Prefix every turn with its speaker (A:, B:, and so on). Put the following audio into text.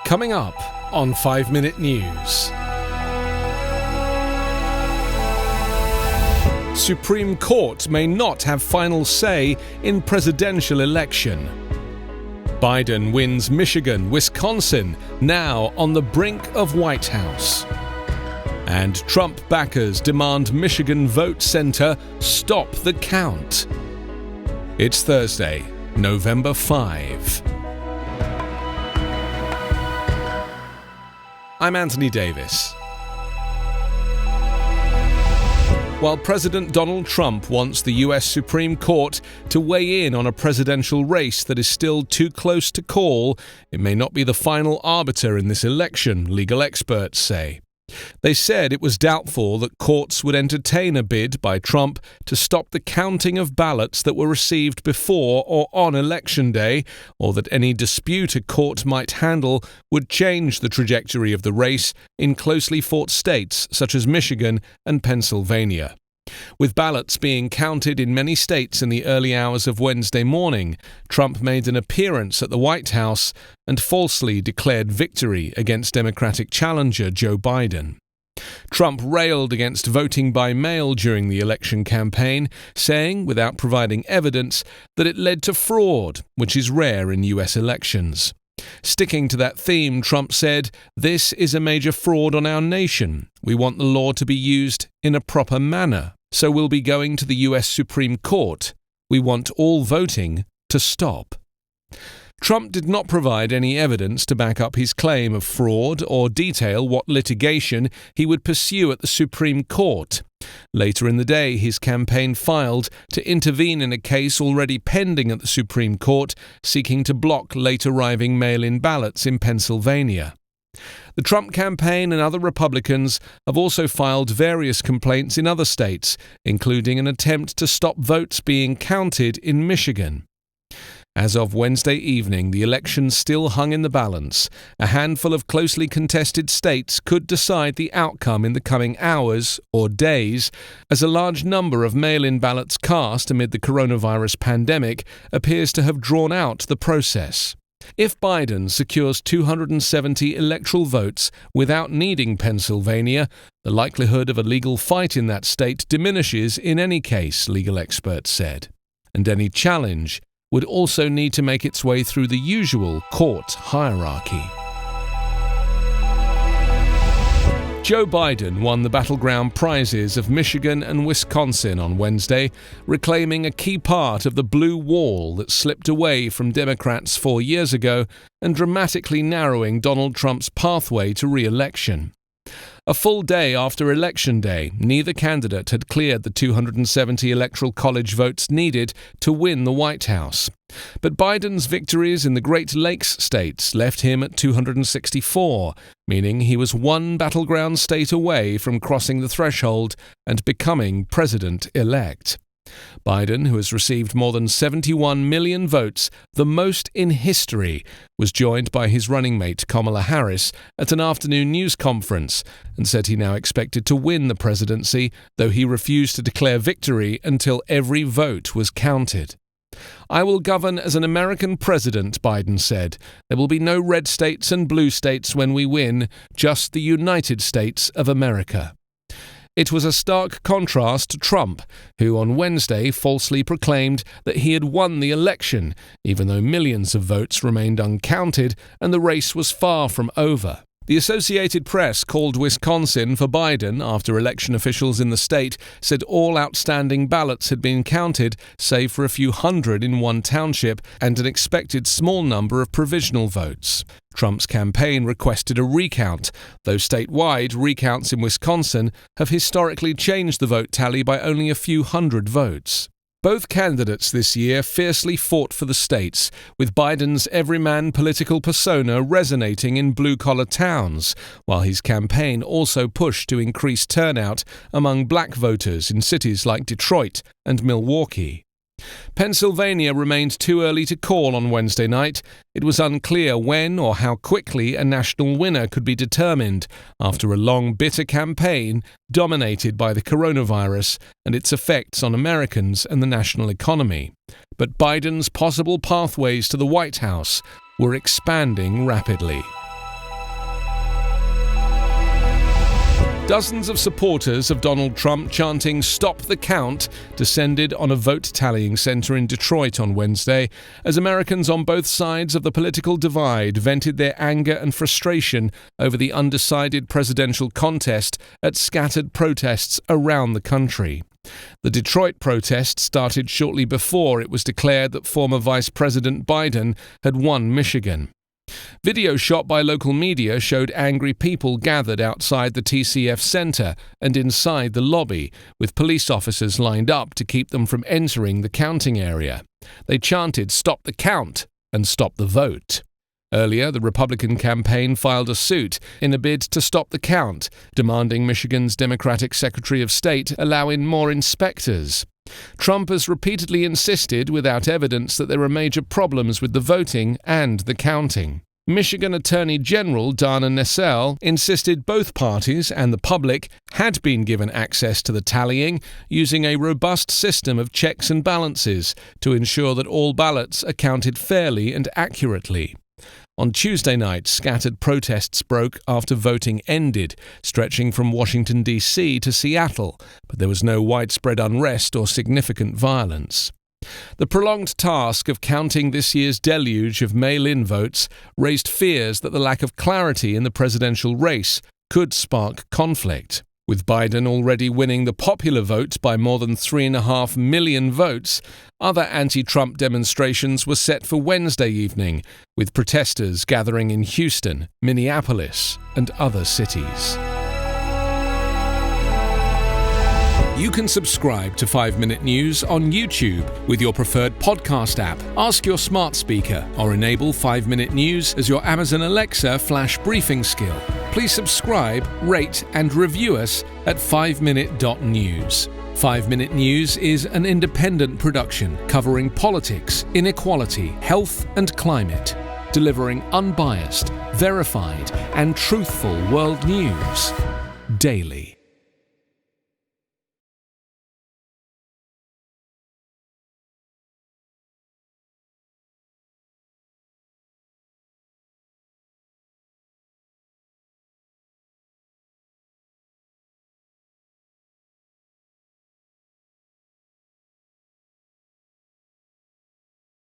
A: Coming up on 5 Minute News. Supreme Court may not have final say in presidential election. Biden wins Michigan, Wisconsin, now on the brink of White House. And Trump backers demand Michigan vote center stop the count. It's Thursday, November 5. I'm Anthony Davis. While President Donald Trump wants the US Supreme Court to weigh in on a presidential race that is still too close to call, it may not be the final arbiter in this election, legal experts say. They said it was doubtful that courts would entertain a bid by Trump to stop the counting of ballots that were received before or on Election Day, or that any dispute a court might handle would change the trajectory of the race in closely fought states such as Michigan and Pennsylvania. With ballots being counted in many states in the early hours of Wednesday morning, Trump made an appearance at the White House and falsely declared victory against Democratic challenger Joe Biden. Trump railed against voting by mail during the election campaign, saying, without providing evidence, that it led to fraud, which is rare in US elections. Sticking to that theme, Trump said, "This is a major fraud on our nation. We want the law to be used in a proper manner. So we'll be going to the US Supreme Court. We want all voting to stop." Trump did not provide any evidence to back up his claim of fraud or detail what litigation he would pursue at the Supreme Court. Later in the day, his campaign filed to intervene in a case already pending at the Supreme Court, seeking to block late-arriving mail-in ballots in Pennsylvania. The Trump campaign and other Republicans have also filed various complaints in other states, including an attempt to stop votes being counted in Michigan. As of Wednesday evening, the election still hung in the balance. A handful of closely contested states could decide the outcome in the coming hours or days, as a large number of mail-in ballots cast amid the coronavirus pandemic appears to have drawn out the process. If Biden secures 270 electoral votes without needing Pennsylvania, the likelihood of a legal fight in that state diminishes in any case, legal experts said. And any challenge would also need to make its way through the usual court hierarchy. Joe Biden won the battleground prizes of Michigan and Wisconsin on Wednesday, reclaiming a key part of the blue wall that slipped away from Democrats 4 years ago and dramatically narrowing Donald Trump's pathway to re-election. A full day after Election Day, neither candidate had cleared the 270 Electoral College votes needed to win the White House. But Biden's victories in the Great Lakes states left him at 264, meaning he was one battleground state away from crossing the threshold and becoming president-elect. Biden, who has received more than 71 million votes, the most in history, was joined by his running mate Kamala Harris at an afternoon news conference and said he now expected to win the presidency, though he refused to declare victory until every vote was counted. "I will govern as an American president," Biden said. "There will be no red states and blue states when we win, just the United States of America." It was a stark contrast to Trump, who on Wednesday falsely proclaimed that he had won the election, even though millions of votes remained uncounted and the race was far from over. The Associated Press called Wisconsin for Biden after election officials in the state said all outstanding ballots had been counted, save for a few hundred in one township and an expected small number of provisional votes. Trump's campaign requested a recount, though statewide recounts in Wisconsin have historically changed the vote tally by only a few hundred votes. Both candidates this year fiercely fought for the states, with Biden's everyman political persona resonating in blue-collar towns, while his campaign also pushed to increase turnout among black voters in cities like Detroit and Milwaukee. Pennsylvania remained too early to call on Wednesday night. It was unclear when or how quickly a national winner could be determined after a long, bitter campaign dominated by the coronavirus and its effects on Americans and the national economy. But Biden's possible pathways to the White House were expanding rapidly. Dozens of supporters of Donald Trump chanting "Stop the Count" descended on a vote-tallying center in Detroit on Wednesday as Americans on both sides of the political divide vented their anger and frustration over the undecided presidential contest at scattered protests around the country. The Detroit protest started shortly before it was declared that former Vice President Biden had won Michigan. Video shot by local media showed angry people gathered outside the TCF Center and inside the lobby, with police officers lined up to keep them from entering the counting area. They chanted "Stop the count" and "Stop the vote." Earlier, the Republican campaign filed a suit in a bid to stop the count, demanding Michigan's Democratic Secretary of State allow in more inspectors. Trump has repeatedly insisted, without evidence, that there are major problems with the voting and the counting. Michigan Attorney General Dana Nessel insisted both parties and the public had been given access to the tallying using a robust system of checks and balances to ensure that all ballots are counted fairly and accurately. On Tuesday night, scattered protests broke after voting ended, stretching from Washington, D.C. to Seattle, but there was no widespread unrest or significant violence. The prolonged task of counting this year's deluge of mail-in votes raised fears that the lack of clarity in the presidential race could spark conflict. With Biden already winning the popular vote by more than 3.5 million votes, other anti-Trump demonstrations were set for Wednesday evening, with protesters gathering in Houston, Minneapolis, and other cities. You can subscribe to 5-Minute News on YouTube with your preferred podcast app. Ask your smart speaker or enable 5-Minute News as your Amazon Alexa flash briefing skill. Please subscribe, rate, and review us at 5minute.news. 5-Minute News is an independent production covering politics, inequality, health, and climate, delivering unbiased, verified, and truthful world news daily.